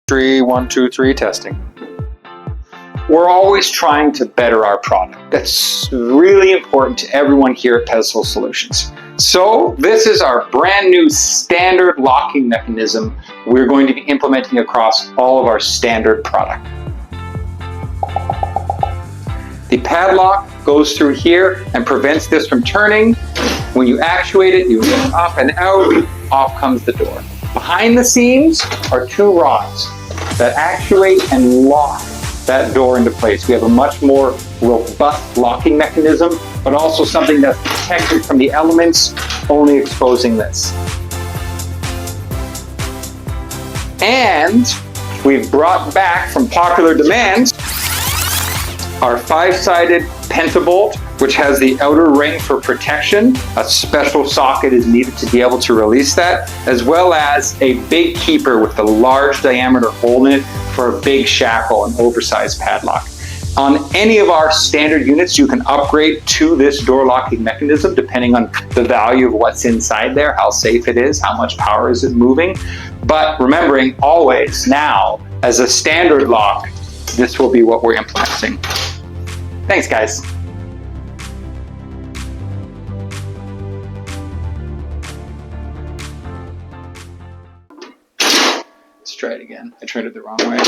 3, 1, 2, 3, testing. We're always trying to better our product. That's really important to everyone here at Pedestal Solutions. So this is our brand new standard locking mechanism we're going to be implementing across all of our standard product. The padlock goes through here and prevents this from turning. When you actuate it, you lift up and out, off comes the door. Behind the scenes are 2 rods that actuate and lock that door into place. We have a much more robust locking mechanism, but also something that's protected from the elements, only exposing this. And we've brought back from popular demand our 5-sided pentabolt, which has the outer ring for protection. A special socket is needed to be able to release that, as well as a big keeper with a large diameter hole in it for a big shackle and oversized padlock. On any of our standard units, you can upgrade to this door locking mechanism depending on the value of what's inside there, how safe it is, how much power is it moving. But remembering always now, as a standard lock, this will be what we're implementing. Thanks, guys. Let's try it again. I tried it the wrong way.